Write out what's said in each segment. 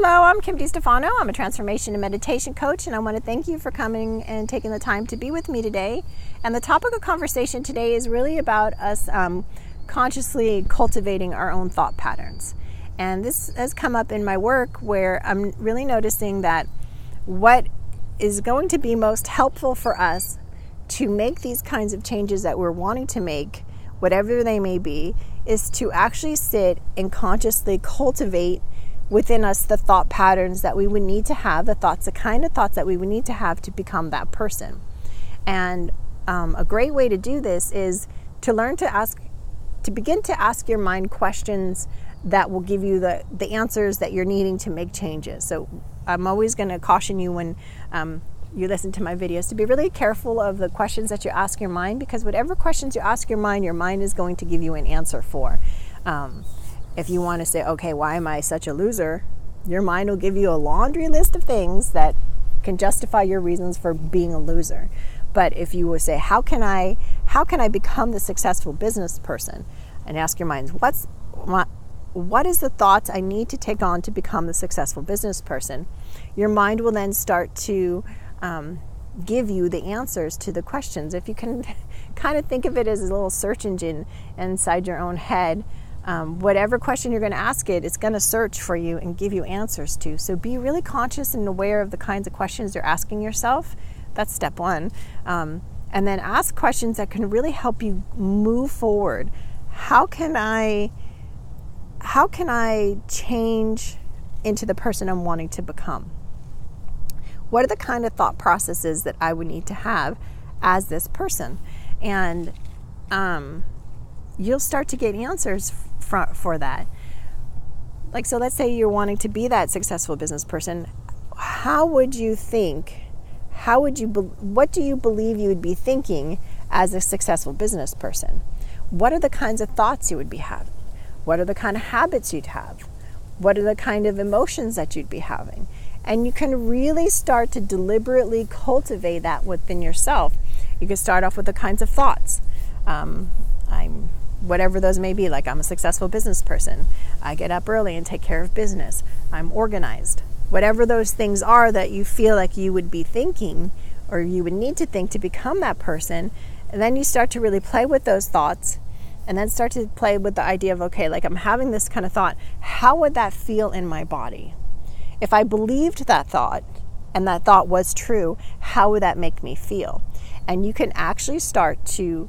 Hello, I'm Kim DeStefano. I'm a transformation and meditation coach, and I want to thank you for coming and taking the time to be with me today. And the topic of conversation today is really about us consciously cultivating our own thought patterns. And this has come up in my work where I'm really noticing that what is going to be most helpful for us to make these kinds of changes that we're wanting to make, whatever they may be, is to actually sit and consciously cultivate within us the thought patterns that we would need to have, the kind of thoughts that we would need to have to become that person. And a great way to do this is to learn to begin to ask your mind questions that will give you the answers that you're needing to make changes. So I'm always going to caution you when you listen to my videos to be really careful of the questions that you ask your mind, because whatever questions you ask your mind is going to give you an answer for. If you want to say, okay, why am I such a loser? Your mind will give you a laundry list of things that can justify your reasons for being a loser. But if you would say, how can I become the successful business person? And ask your mind, what is the thoughts I need to take on to become the successful business person? Your mind will then start to give you the answers to the questions. If you can kind of think of it as a little search engine inside your own head, whatever question you're going to ask it's going to search for you and give you answers to. So be really conscious and aware of the kinds of questions you're asking yourself. That's step one. And then ask questions that can really help you move forward. How can I change into the person I'm wanting to become? What are the kind of thought processes that I would need to have as this person? And you'll start to get answers for that. Like, so let's say you're wanting to be that successful business person. How would you think? What do you believe you would be thinking as a successful business person? What are the kinds of thoughts you would be having? What are the kind of habits you'd have? What are the kind of emotions that you'd be having? And you can really start to deliberately cultivate that within yourself. You can start off with the kinds of thoughts. Whatever those may be, like I'm a successful business person. I get up early and take care of business. I'm organized. Whatever those things are that you feel like you would be thinking or you would need to think to become that person. And then you start to really play with those thoughts and then start to play with the idea of, okay, like I'm having this kind of thought. How would that feel in my body? If I believed that thought and that thought was true, how would that make me feel? And you can actually start to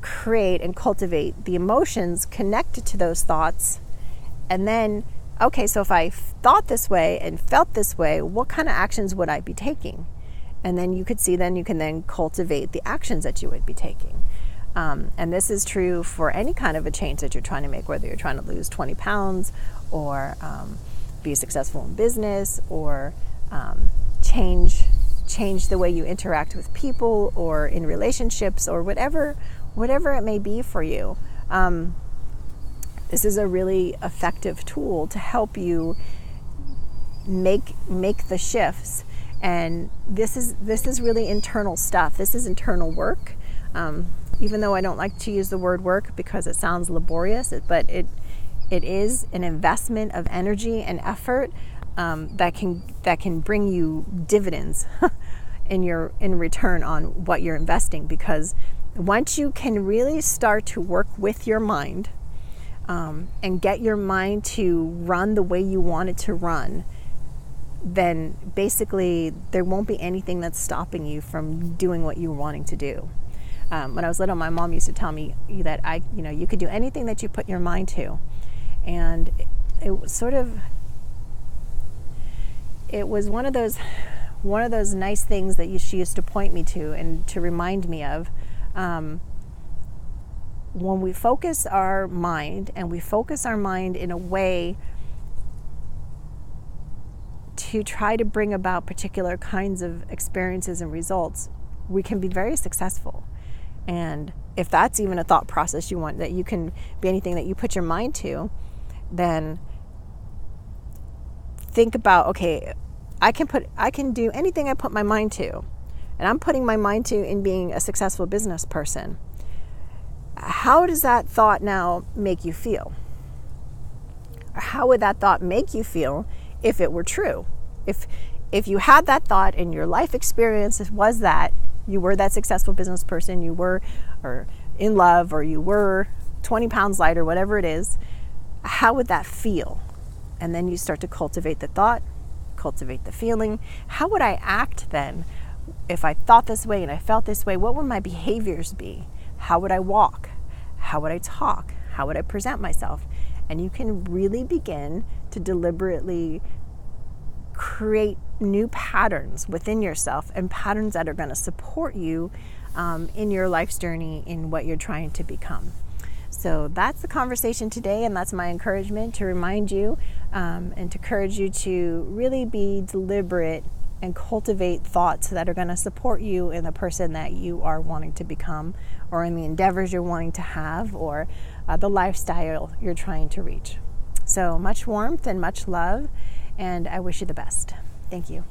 create and cultivate the emotions connected to those thoughts. And then, okay, so if I thought this way and felt this way, what kind of actions would I be taking? And then you can cultivate the actions that you would be taking. And this is true for any kind of a change that you're trying to make, whether you're trying to lose 20 pounds or be successful in business or change the way you interact with people or in relationships or whatever it may be for you. This is a really effective tool to help you make the shifts. And this is really internal stuff. This is internal work. Even though I don't like to use the word work because it sounds laborious, but it is an investment of energy and effort that can bring you dividends in return on what you're investing. Because once you can really start to work with your mind and get your mind to run the way you want it to run, then basically there won't be anything that's stopping you from doing what you're wanting to do. When I was little, my mom used to tell me that you could do anything that you put your mind to. And it was one of those nice things that she used to point me to and to remind me of. When we focus our mind, and we focus our mind in a way to try to bring about particular kinds of experiences and results, we can be very successful. And if that's even a thought process you want, that you can be anything that you put your mind to, then think about, okay, I can do anything I put my mind to. And I'm putting my mind to in being a successful business person. How does that thought now make you feel? Or how would that thought make you feel if it were true. If you had that thought and your life experience was that you were that successful business person, you were or in love, or you were 20 pounds lighter, whatever it is, how would that feel? And then you start to cultivate the thought, cultivate the feeling. How would I act then if I thought this way and I felt this way? What would my behaviors be? How would I walk? How would I talk? How would I present myself? And you can really begin to deliberately create new patterns within yourself, and patterns that are going to support you in your life's journey, in what you're trying to become. So that's the conversation today, and that's my encouragement to remind you and to encourage you to really be deliberate and cultivate thoughts that are going to support you in the person that you are wanting to become, or in the endeavors you're wanting to have, or the lifestyle you're trying to reach. So much warmth and much love, and I wish you the best. Thank you.